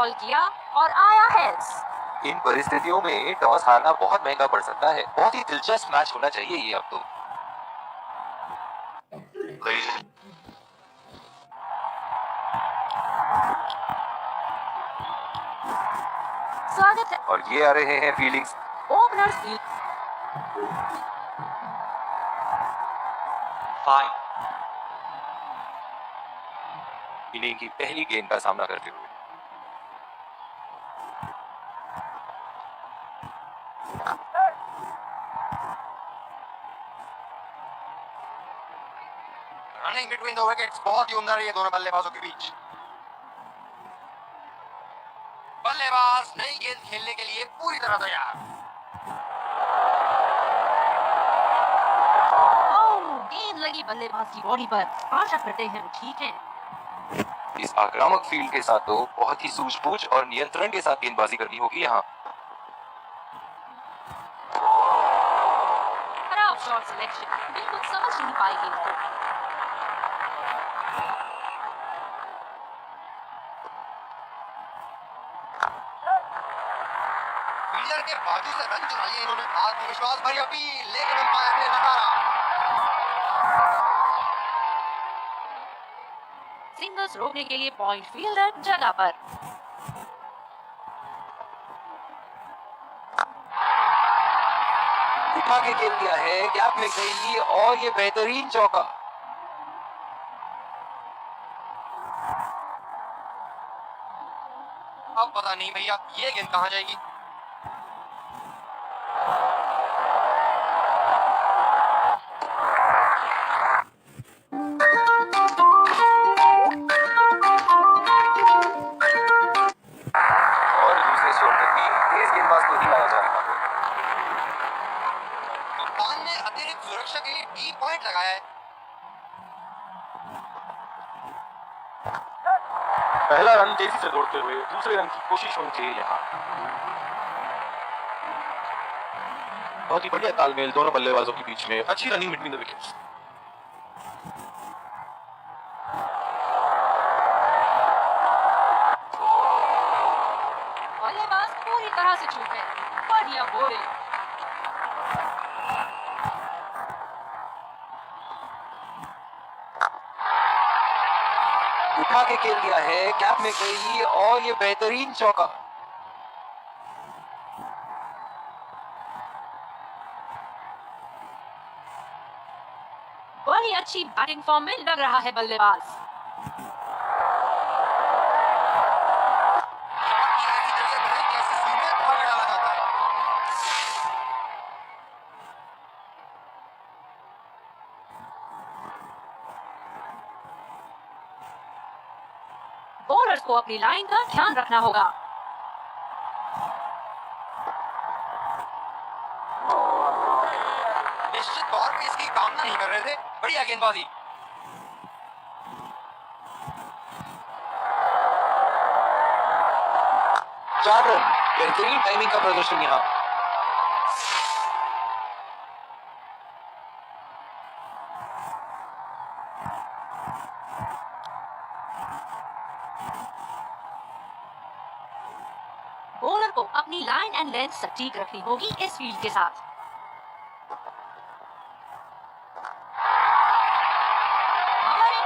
Ball किया और आया हेड्स। इन परिस्थितियों में टॉस हारना बहुत महंगा पड़ सकता है। बहुत ही दिलचस्प मैच होना चाहिए ये अब तो। स्वागत है। और ये आ रहे हैं fieldings. Openers field. Fine. Inning की पहली गेंद का सामना करते हुए रनिंग बिटवीन द विकेट्स, बहुत ही उम्दा रही है दोनों बल्लेबाजों के बीच। बल्लेबाज नई गेंद खेलने के लिए पूरी तरह तैयार। गेंद लगी बल्लेबाज की बॉडी पर। आशा करते हैं वो ठीक है। इस आक्रामक फील्ड के साथ तो बहुत ही सूझबूझ और नियंत्रण के साथ गेंदबाजी करनी होगी यहाँ। खराब शॉट सिलेक्शन, बिल्कुल समझ नहीं पाई गेंद को। फील्डर के बाजू से रन चुरा लिए इन्होंने। आत्मविश्वास भरी अपील, लेकिन अंपायर ने नकारा। सिंगल्स रोकने के लिए पॉइंट फील्डर जगह पर। उठा के खेल दिया है, गैप में गई और ये बेहतरीन चौका। अब पता नहीं भैया ये गेंद कहां जाएगी। और दूसरे शॉट में भी तेज गेंदबाज को ही लाया जा रहा है। कप्तान ने अतिरिक्त सुरक्षा के लिए डी पॉइंट लगाया है। पहला रन तेजी से दौड़ते हुए दूसरे रन की कोशिश होनी चाहिए यहाँ। बहुत ही बढ़िया तालमेल दोनों बल्लेबाजों के बीच में। अच्छी रनिंग बिटवीन द विकेट्स। बल्लेबाज पूरी तरह से चूक है। बढ़िया बॉलिंग। उठा के खेल दिया है, गैप में गई और ये बेहतरीन चौका। बड़ी अच्छी बैटिंग फॉर्म में लग रहा है बल्लेबाज। शॉट की ऐसी जगह बने जैसे सुई में धागा डाला जाता है। बॉलर्स को अपनी लाइन का ध्यान रखना होगा। निश्चित तौर पे इसकी कामना नहीं कर रहे थे। बढ़िया गेंदबाजी। चार रन, बेहतरीन टाइमिंग का प्रदर्शन यहाँ। बॉलर को अपनी लाइन एंड लेंथ सटीक रखनी होगी इस फील्ड के साथ।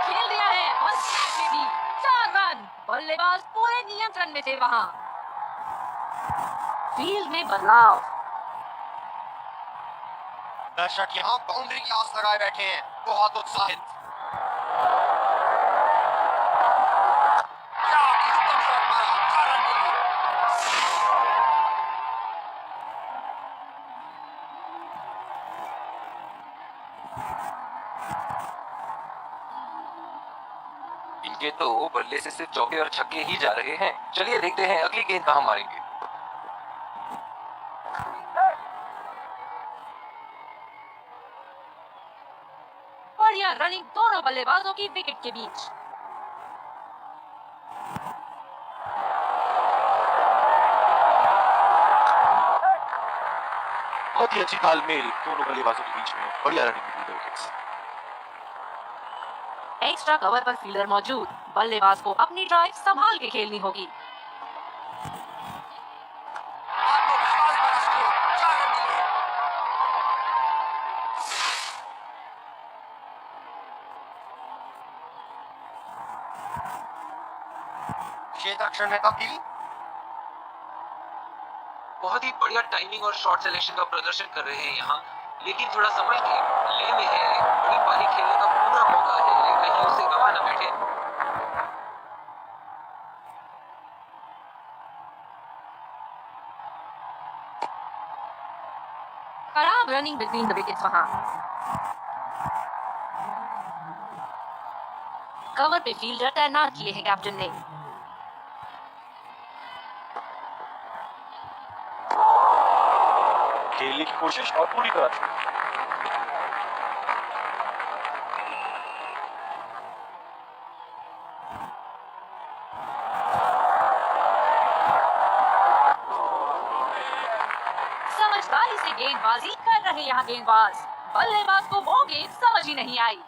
खेल दिया है और भी 4 रन। बल्लेबाज पूरे नियंत्रण में थे वहां। फील्ड में बदलाव। दर्शक यहाँ बाउंड्री की आस लगाए बैठे हैं, बहुत उत्साहित। क्या उत्तम शॉट मारा, 4 रन के लिए। इनके तो बल्ले से सिर्फ चौके और छक्के ही जा रहे हैं। चलिए देखते हैं अगली गेंद कहां मारेंगे। बढ़िया रनिंग दोनों बल्लेबाजों की विकेट के बीच। बहुत ही अच्छी तालमेल दोनों बल्लेबाजों के बीच में। बढ़िया running between the wickets. Extra cover पर फील्डर मौजूद। बल्लेबाज को अपनी ड्राइव संभाल के खेलनी होगी। एक्शन में तब्दीली। बहुत ही बढ़िया टाइमिंग और शॉट सिलेक्शन का प्रदर्शन कर रहे हैं यहाँ, लेकिन थोड़ा संभल के। ले में है, बड़ी पारी खेलने का पूरा मौका है, कहीं उसे गवा न बैठे। खराब रनिंग बिटवीन द विकेट्स वहां। कवर पे फील्डर तैनात किए हैं कैप्टन ने। खेलने की कोशिश और पूरी तरह से। समझदारी से गेंदबाजी कर रहे यहाँ गेंदबाज। बल्लेबाज को वो गेंद समझ ही नहीं आई।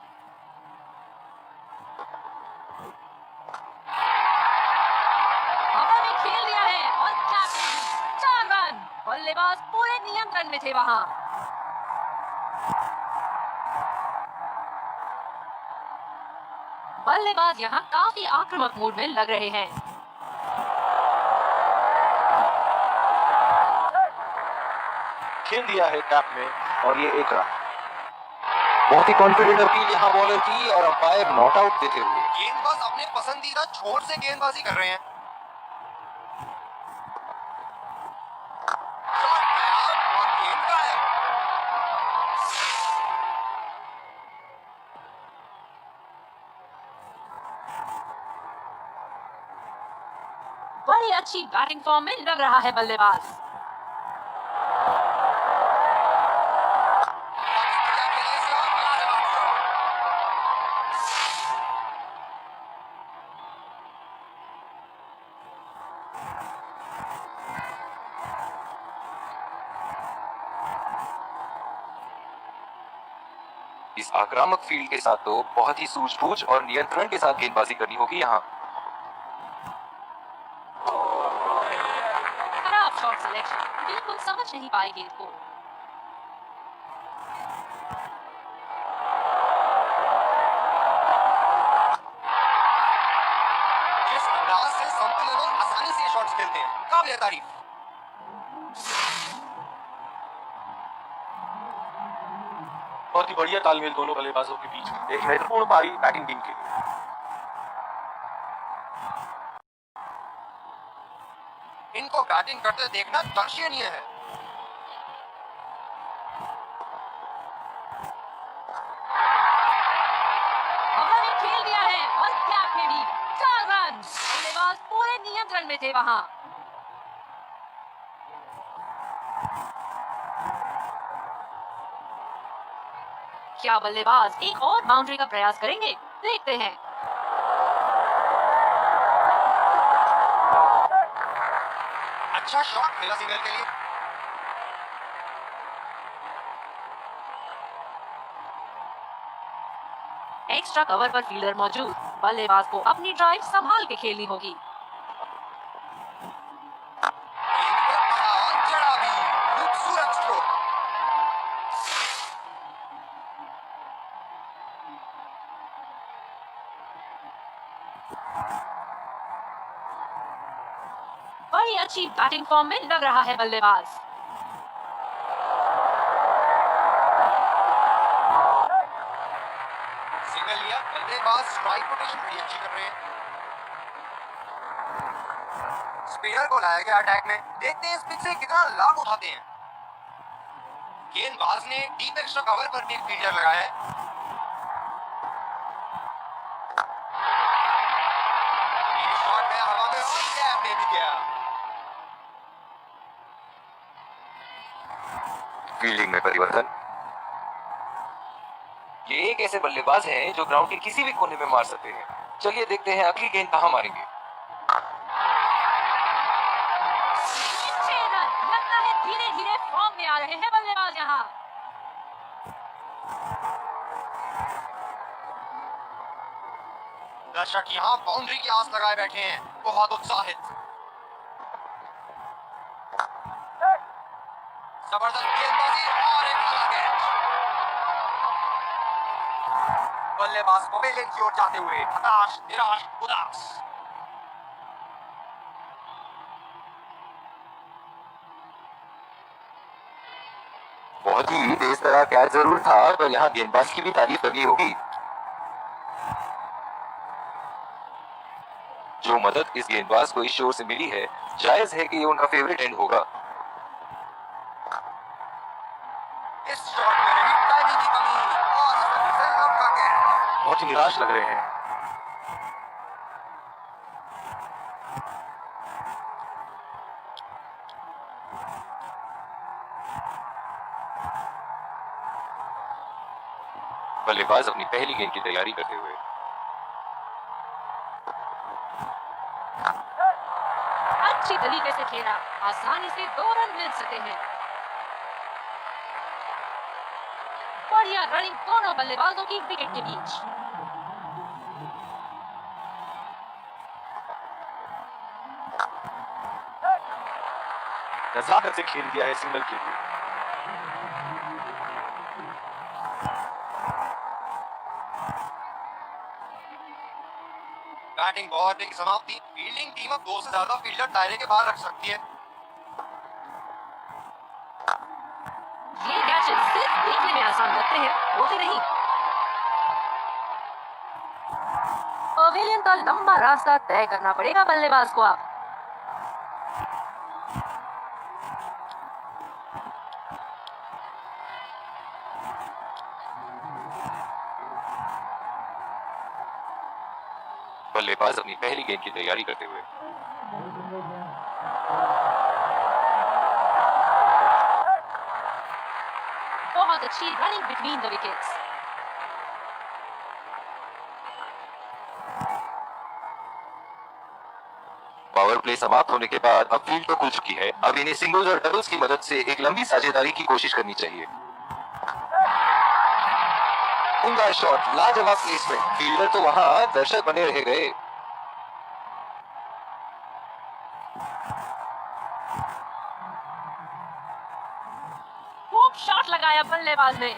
हवा में खेल दिया है और कैप्टन 4 रन। बल्लेबाज पूरे नियंत्रण में थे वहां। बल्लेबाज यहाँ काफी आक्रामक मूड में लग रहे हैं। खेल दिया है कैप में और ये एक रन। बहुत ही कॉन्फिडेंट अपील यहाँ बॉलर की और अंपायर नॉट आउट देते हुए। गेंदबाज अपने पसंदीदा छोर से गेंदबाजी कर रहे हैं। शॉट गया और गेंद गायब। बड़ी अच्छी बैटिंग फॉर्म में लग रहा है बल्लेबाज। इस आक्रामक फील्ड के साथ तो बहुत ही सूझबूझ और नियंत्रण के साथ गेंदबाजी करनी होगी यहाँ। खराब शॉट सिलेक्शन, बिल्कुल समझ नहीं पाए गेंद को। जिस अंदाज से संतुलन और आसानी से शॉट्स खेलते हैं, काबिल तारीफ। बहुत ही बढ़िया तालमेल दोनों बल्लेबाजों के बीच में। एक महत्वपूर्ण पारी बैटिंग टीम के लिए। इनको बैटिंग करते देखना दर्शनीय है। हवा में खेल दिया है और कैप में भी 4 रन। बल्लेबाज पूरे नियंत्रण में थे वहां। क्या बल्लेबाज एक और बाउंड्री का प्रयास करेंगे? देखते हैं। अच्छा शॉट खेला सिंगल के लिए। एक्स्ट्रा कवर पर फील्डर मौजूद। बल्लेबाज को अपनी ड्राइव संभाल के खेलनी होगी। गेंद पर पड़ा और चढ़ा भी। खूबसूरत स्ट्रोक। बड़ी अच्छी बैटिंग फॉर्म में लग रहा है बल्लेबाज। सिंगल लिया। बल्लेबाज स्ट्राइक रोटेशन बड़ी अच्छी कर रहे हैं। स्पिनर को लाया गया अटैक में। देखते हैं इस पिच से कितना लाभ उठाते हैं। गेंदबाज ने डीप एक्स्ट्रा कवर पर भी एक फील्डर लगाया है। ये शॉट गया हवा में और कैप में भी गया। फील्डिंग में परिवर्तन। ये एक ऐसे बल्लेबाज हैं जो ग्राउंड के किसी भी कोने में मार सकते हैं। चलिए देखते हैं अगली गेंद कहां मारेंगे। 6 रन। लगता है धीरे धीरे फॉर्म में आ रहे हैं बल्लेबाज यहाँ। दर्शक यहाँ बाउंड्री की आस लगाए बैठे हैं, बहुत उत्साहित। जबरदस्त गेंदबाजी और एक अलग कैच। बल्लेबाज पवेलियन की ओर जाते हुए हताश, निराश, उदास। बहुत ही तेज तरह कैच जरूर था, पर यहाँ गेंदबाज की भी तारीफ करनी होगी। जो मदद इस गेंदबाज को इस शोर से मिली है, जायज है कि ये उनका फेवरेट एंड होगा। इस शॉट में रही टाइमिंग की कमी और आसानी से लौका कैच। बहुत ही निराश लग रहे हैं। बल्लेबाज अपनी पहली गेंद की तैयारी करते हुए। अच्छी तरीके से खेला, आसानी से 2 रन मिल सकते हैं। बढ़िया रनिंग दोनों बल्लेबाजों की विकेट के बीच। नजाकत से खेल दिया है सिंगल के लिए। बैटिंग बहुत की समाप्ति। फील्डिंग टीम अब 2 से ज्यादा फील्डर दायरे के बाहर रख सकती है। ये कैचेस सिर्फ देखने में आसान लगते हैं, होते नहीं। पवेलियन का लंबा रास्ता तय करना पड़ेगा बल्लेबाज को अब। बल्लेबाज अपनी पहली गेंद की तैयारी करते हुए। बहुत अच्छी running between the wickets. Power play समाप्त होने के बाद अब फील्ड तो खुल चुकी है। अब इन्हें सिंगल्स और डबल्स की मदद से एक लंबी साझेदारी की कोशिश करनी चाहिए। उनका शॉट, लाजवाब प्लेसमेंट। फील्डर तो वहां, दर्शक बने रह गए। खूब शॉट लगाया बल्लेबाज ने।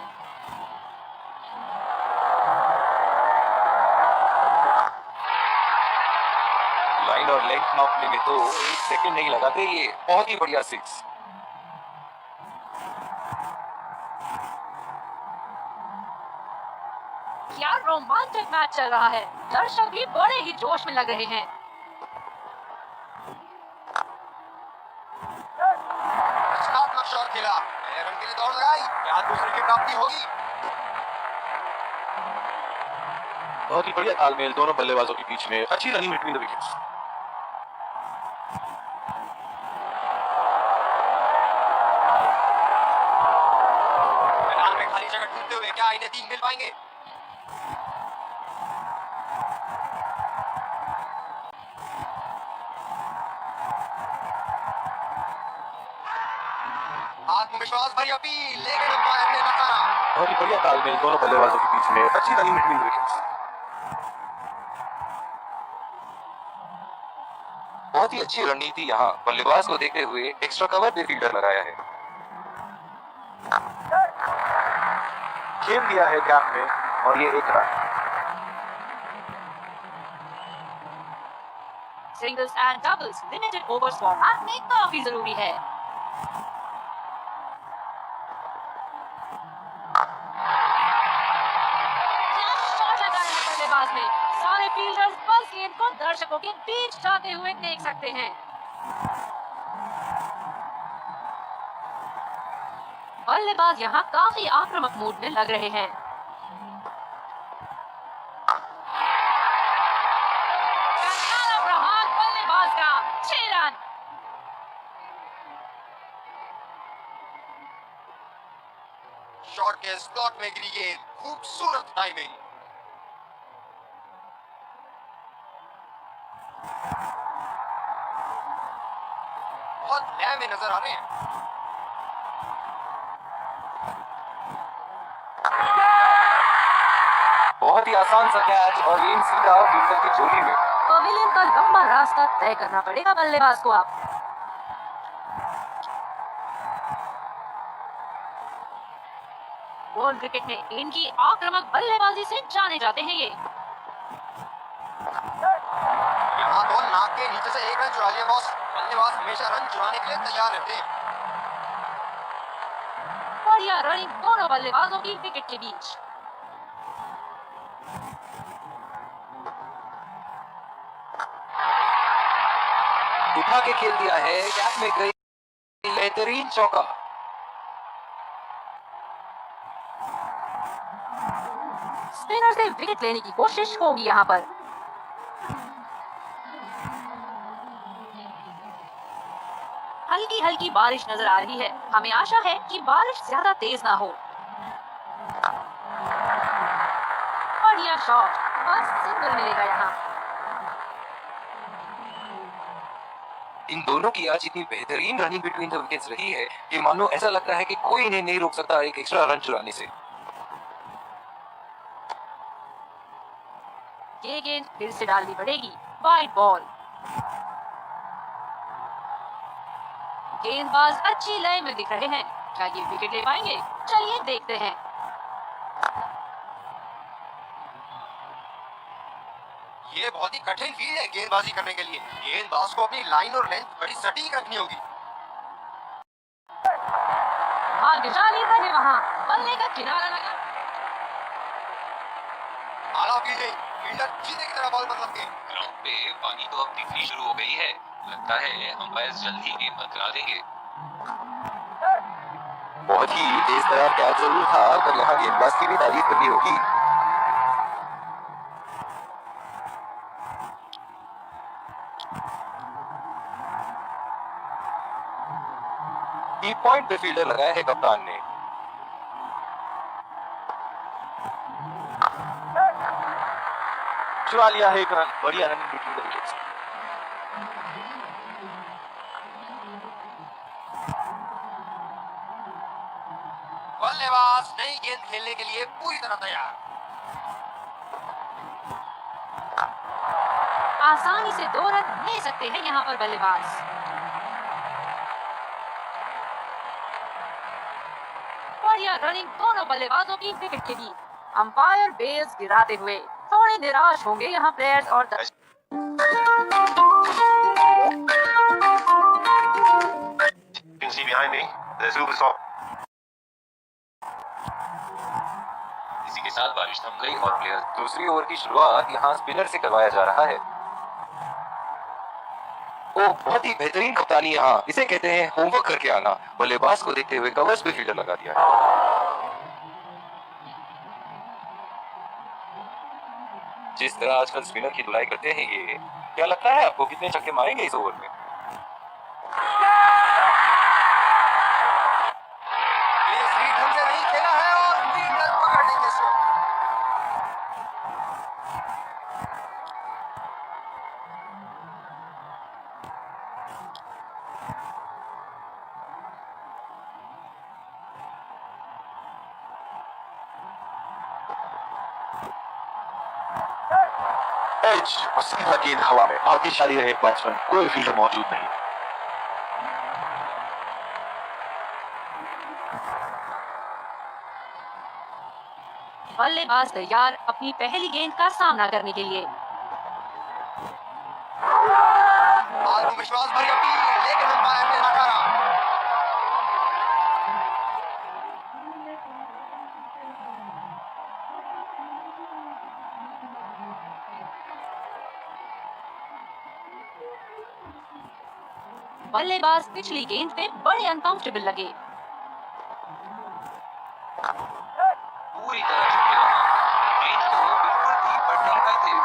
लाइन और लेग मापने में तो 1 सेकंड नहीं लगाते। ये बहुत ही बढ़िया सिक्स। क्या रोमांचक मैच चल रहा है। दर्शक भी बड़े ही जोश में लग रहे हैं। रचनात्मक शॉट खेला, पहले रन के लिए दौड़ लगाई। क्या दूसरे की प्राप्ति होगी? बहुत ही बढ़िया तालमेल दोनों बल्लेबाजों के बीच में। अच्छी रनिंग बिटवीन द विकेट्स। मैदान में खाली जगह ढूंढते हुए क्या इन्हें 3 मिल पाएंगे? आत्मविश्वास भरी अपील, लेकिन अंपायर ने नकारा। बहुत ही बढ़िया तालमेल दोनों बल्लेबाजों के बीच में। अच्छी रनिंग बिटवीन द विकेट्स। बहुत ही अच्छी रणनीति यहाँ। बल्लेबाज को देखते हुए एक्स्ट्रा कवर पे फील्डर लगाया है। खेल दिया है गैप में और ये 1 run. Singles and doubles limited overs format में काफी जरूरी है। क्या शॉट लगाया है बल्लेबाज ने। सारे फील्डर्स बस गेंद को दर्शकों के बीच जाते हुए देख सकते हैं। बल्लेबाज यहाँ काफी आक्रामक मूड में लग रहे हैं। करारा प्रहार बल्लेबाज का, 6 रन। शॉट के स्लॉट में गिरी गेंद, खूबसूरत टाइमिंग। बहुत लय में नजर आ रहे हैं। बहुत ही आसान सा कैच और गेंद सीधा फील्डर की झोली में। पवेलियन का लंबा रास्ता तय करना पड़ेगा बल्लेबाज को अब। बॉल क्रिकेट में इनकी आक्रामक बल्लेबाजी से जाने जाते हैं ये। यहाँ तो नाक के नीचे से 1 रन चुरा लिया बॉस। बल्लेबाज हमेशा रन चुराने के लिए तैयार रहते हैं। बढ़िया बढ़िया रनिंग दोनों बल्लेबाजों की विकेट के बीच। उठा के खेल दिया है, गैप में गई, बेहतरीन चौका। स्पिनर से विकेट लेने की कोशिश होगी यहाँ पर। हल्की हल्की बारिश नजर आ रही है, हमें आशा है कि बारिश ज्यादा तेज ना हो। बढ़िया शॉट, बस सिंगल मिलेगा यहाँ। इन दोनों की आज इतनी बेहतरीन रनिंग बिटवीन द विकेट्स रही है कि मानो ऐसा लगता है कि कोई इन्हें नहीं रोक सकता एक एक्स्ट्रा रन चुराने से। ये गेंद फिर से डालनी पड़ेगी, वाइड बॉल। गेंदबाज अच्छी लय में दिख रहे हैं, क्या ये विकेट ले पाएंगे? चलिए देखते हैं। ये बहुत ही कठिन फील्ड है गेंदबाजी करने के लिए। गेंदबाज को अपनी लाइन और लेंथ बड़ी सटीक रखनी होगी। भाग्यशाली रहे वहाँ, बल्ले का किनारा लगा। आला फील्डिंग, फील्डर चीते की तरह बॉल पर लग गए। ग्राउंड पे पानी तो अब दिखनी शुरू हो गई है, लगता है अंपायर जल्दी गेम बंद करा देंगे। बहुत ही तेज तरार कैच जरूर था, पर यहाँ गेंदबाज की भी तारीफ करनी होगी। की पॉइंट पे फील्डर लगाया है कप्तान ने। चुरा लिया है एक रन, बढ़िया रन बिटवीन द विकेट्स। बल्लेबाज नई गेंद खेलने के लिए पूरी तरह तैयार। आसानी से 2 रन ले सकते हैं यहाँ पर बल्लेबाज। बढ़िया रनिंग दोनों बल्लेबाजों की विकेट के बीच। अंपायर बेल्स गिराते हुए थोड़े निराश होंगे यहाँ प्लेयर्स और You can see behind me, there's Ubisoft. इसी के साथ बारिश थम गई और प्लेयर दूसरी ओवर की शुरुआत यहाँ स्पिनर से करवाया जा रहा है। ओ, बहुत ही बेहतरीन कप्तानी यहाँ, इसे कहते हैं होमवर्क करके आना। बल्लेबाज को देखते हुए कवर्स पे फील्डर लगा दिया है। जिस तरह आजकल स्पिनर की धुलाई करते हैं ये, क्या लगता है आपको कितने छक्के मारेंगे इस ओवर में? ये सही ढंग से नहीं खेला है और फील्डर पकड़ लेंगे इसको। एज और सीधा गेंद हवा में, भाग्यशाली रहे बैट्समैन, कोई फील्डर मौजूद नहीं। बल्लेबाज तैयार अपनी पहली गेंद का सामना करने के लिए। आत्मविश्वास भरी अपील, लेकिन अंपायर ने नकारा। बल्लेबाज पिछली गेंद पे बड़े अनकंफर्टेबल लगे। पूरी तरह झुके वहाँ। गेंद तो बिल्कुल भी बढ़ नहीं पाए थे।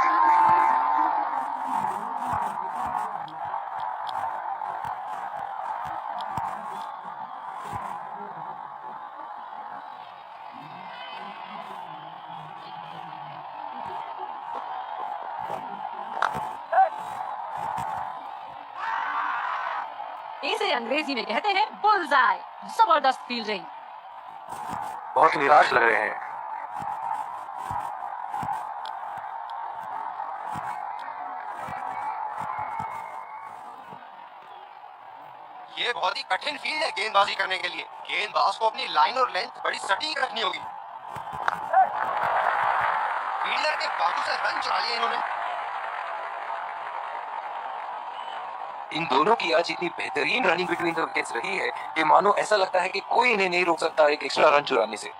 इसे अंग्रेजी में कहते हैं बुल्सआई। जबरदस्त फील्डिंग। बहुत निराश लग रहे हैं। ये बहुत ही कठिन फील्ड है गेंदबाजी करने के लिए। गेंदबाज को अपनी लाइन और लेंथ बड़ी सटीक रखनी होगी। फील्डर के बाजू से रन चुरा लिए इन्होंने। इन दोनों की आज इतनी बेहतरीन रनिंग बिटवीन द विकेट्स रही है कि मानो ऐसा लगता है कि कोई इन्हें नहीं रोक सकता एक एक्स्ट्रा रन चुराने से।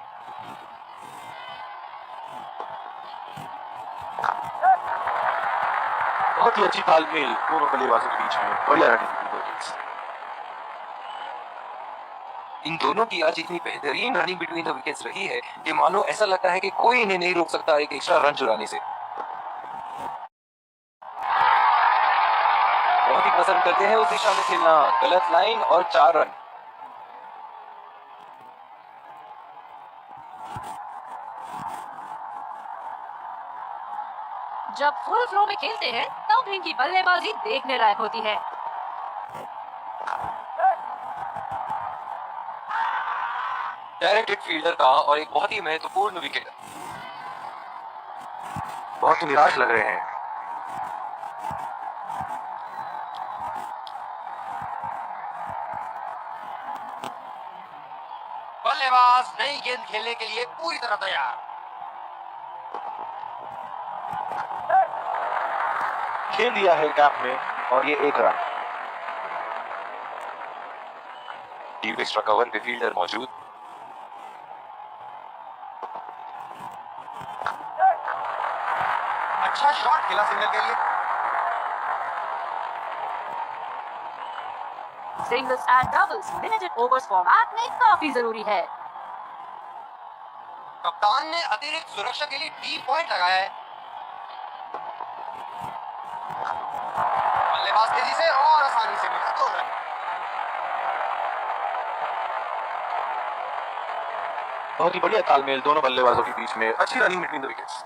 बहुत ही अच्छी तालमेल दोनों बल्लेबाजों के बीच में, बढ़िया रनिंग बिटवीन द विकेट्स। इन दोनों की आज इतनी बेहतरीन रनिंग बिटवीन द विकेट्स रही है कि मानो ऐसा लगता है कि कोई इन्हें नहीं रोक सकता एक एक्स्ट्रा रन चुराने से। बहुत ही पसंद करते हैं उस दिशा में खेलना, गलत लाइन और 4 रन। जब फुल फ्लो में खेलते हैं तब इनकी बल्लेबाजी देखने लायक होती है। डायरेक्टेड फील्डर का और एक बहुत ही महत्वपूर्ण विकेट। बहुत ही निराश लग रहे हैं। बल्लेबाज नई गेंद खेलने के लिए पूरी तरह तैयार। खेल दिया है गैप में और ये 1 रन। डीप एक्स्ट्रा कवर पे फील्डर मौजूद। अच्छा शॉट खेला सिंगल के लिए। Singles and doubles limited overs format में काफी जरूरी है। कप्तान ने अतिरिक्त सुरक्षा के लिए टी पॉइंट लगाया है। बल्लेबाज तेजी से और आसानी से मिला 2 रन। बहुत ही बढ़िया तालमेल दोनों बल्लेबाजों के बीच में, अच्छी running between the wickets.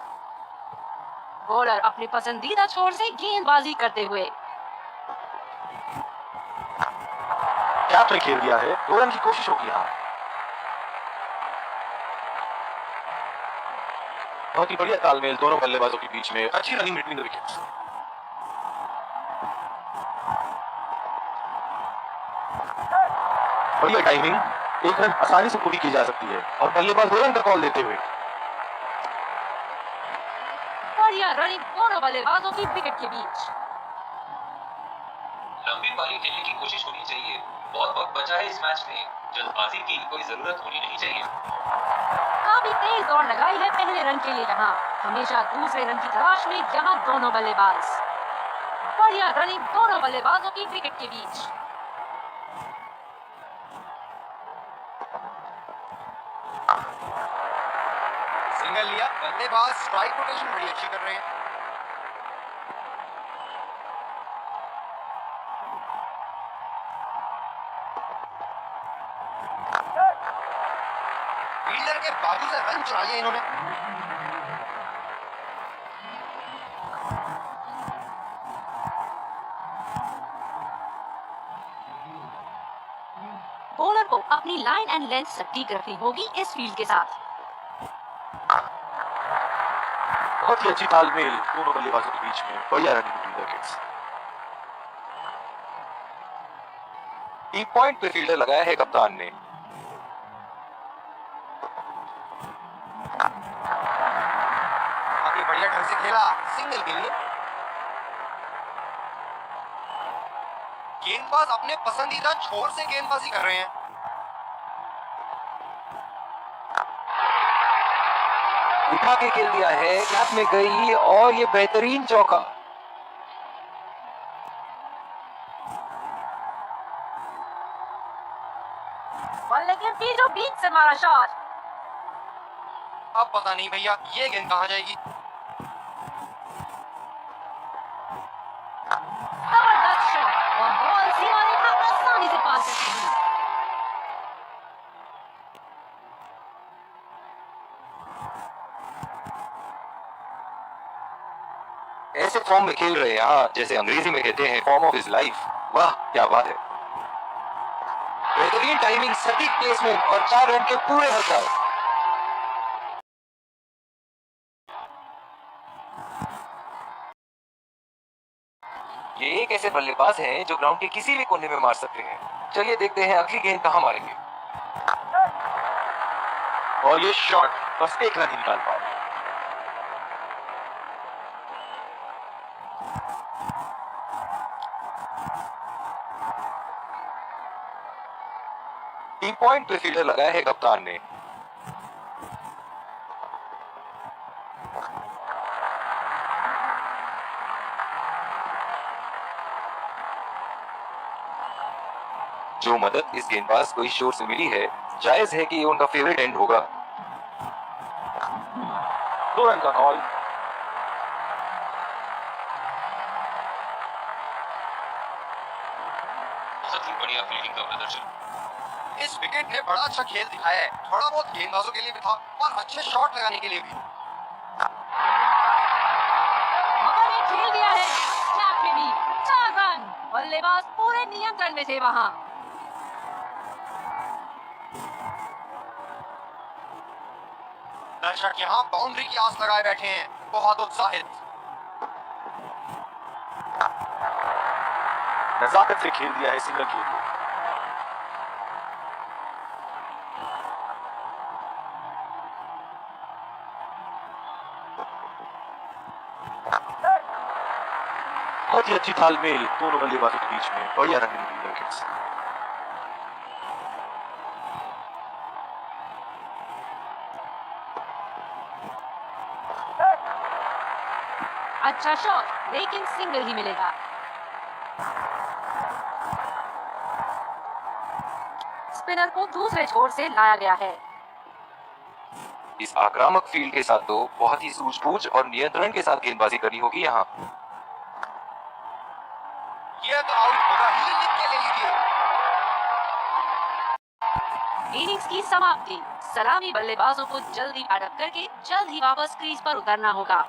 Bowler अपने पसंदीदा छोर से गेंदबाजी करते हुए कैप में खेल दिया है, 2 रन की कोशिश होगी यहाँ। बहुत ही बढ़िया तालमेल दोनों बल्लेबाजों के बीच में, अच्छी रनिंग बिटवीन द विकेट्स। बढ़िया टाइमिंग, 1 रन आसानी से पूरी की जा सकती है और बल्लेबाज 2 रन का कॉल देते हुए। बढ़िया रनिंग दोनों बल्लेबाजों की विकेट के बीच। लंबी पारी खेलने की कोशिश होनी चाहिए। बहुत वक्त बचा है इस मैच में, जल्दबाजी की कोई जरूरत होनी नहीं चाहिए। काफी तेज दौड़ लगाई है पहले रन के लिए यहाँ, हमेशा दूसरे रन की तलाश में यहाँ दोनों बल्लेबाज। बढ़िया रनिंग दोनों बल्लेबाजों की विकेट के बीच। सिंगल लिया। बल्लेबाज स्ट्राइक रोटेशन बड़ी अच्छी कर रहे हैं। फील्डर के बाजू से रन चुरा लिया इन्होंने। बॉलर को अपनी लाइन एंड लेंथ सटीक रखनी होगी इस फील्ड के साथ। बहुत ही अच्छी तालमेल दोनों बल्लेबाजों के बीच में, बढ़िया running between the wickets. T point पे फील्डर लगाया है कप्तान ने। काफी बढ़िया ढंग से खेला सिंगल के लिए। गेंदबाज अपने पसंदीदा छोर से गेंदबाजी कर रहे हैं। उठा के खेल दिया है, कैप में गई और ये बेहतरीन चौका। बल्ले के बीचों बीच से मारा शॉट। अब पता नहीं भैया ये गेंद कहां जाएगी। जबरदस्त शॉट और बॉल सीमा रेखा आसानी से पास करती है। ऐसे फॉर्म में खेल रहे हैं यहाँ, जैसे अंग्रेजी में कहते हैं फॉर्म ऑफ हिज लाइफ। वाह क्या बात है। बेहतरीन टाइमिंग, सटीक प्लेसमेंट और 4 रन के पूरे हकदार। ये एक ऐसे बल्लेबाज हैं जो ग्राउंड के किसी भी कोने में मार सकते हैं। चलिए देखते हैं अगली गेंद कहां मारेंगे। और ये शॉट बस 1 रन निकाल पाए। पॉइंट पे फील्डर लगाया है कप्तान ने। जो मदद इस गेंदबाज को इस शोर से मिली है, जायज है कि ये उनका फेवरेट एंड होगा। 2 रन का कॉल। बहुत ही बढ़िया फील्डिंग का प्रदर्शन। इस विकेट ने बड़ा अच्छा खेल दिखाया है, थोड़ा बहुत गेंदबाजों के लिए भी था और अच्छे शॉट लगाने के लिए भी। मगर ने खेल दिया है कैप में भी 4 रन। बल्लेबाज पूरे नियंत्रण में थे वहां। दर्शक यहाँ बाउंड्री की आस लगाए बैठे हैं, बहुत उत्साहित। नजाकत से खेल दिया है सिंगल के लिए। बहुत ही अच्छी तालमेल दोनों बल्लेबाजों के बीच में, बढ़िया रन मिली विकेट से। अच्छा शॉट, लेकिन सिंगल ही मिलेगा। स्पिनर को दूसरे छोर से लाया गया है। इस आक्रामक फील्ड के साथ तो बहुत ही सूझबूझ और नियंत्रण के साथ गेंदबाजी करनी होगी यहाँ। ये तो आउट होगा ही, लिख के ले लीजिए। इनिंग्स की समाप्ति। सलामी बल्लेबाजों को जल्दी पैडअप करके जल्द ही वापस क्रीज पर उतरना होगा।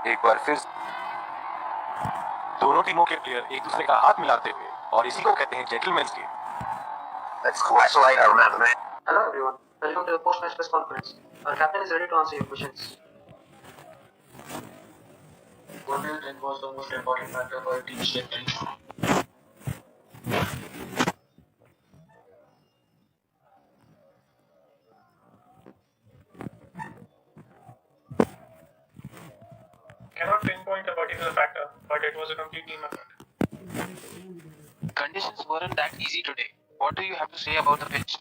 एक बार फिर दोनों टीमों के प्लेयर एक दूसरे का हाथ मिलाते हुए, और इसी को कहते हैं gentleman's game. Let's congratulate our man. Hello everyone, welcome to the post-match press conference. Our captain is ready to answer your questions. What do you think was the most important factor for your team's victory? Cannot pinpoint a particular factor, but it was a complete team effort. Conditions weren't that easy today. What do you have to say about the pitch?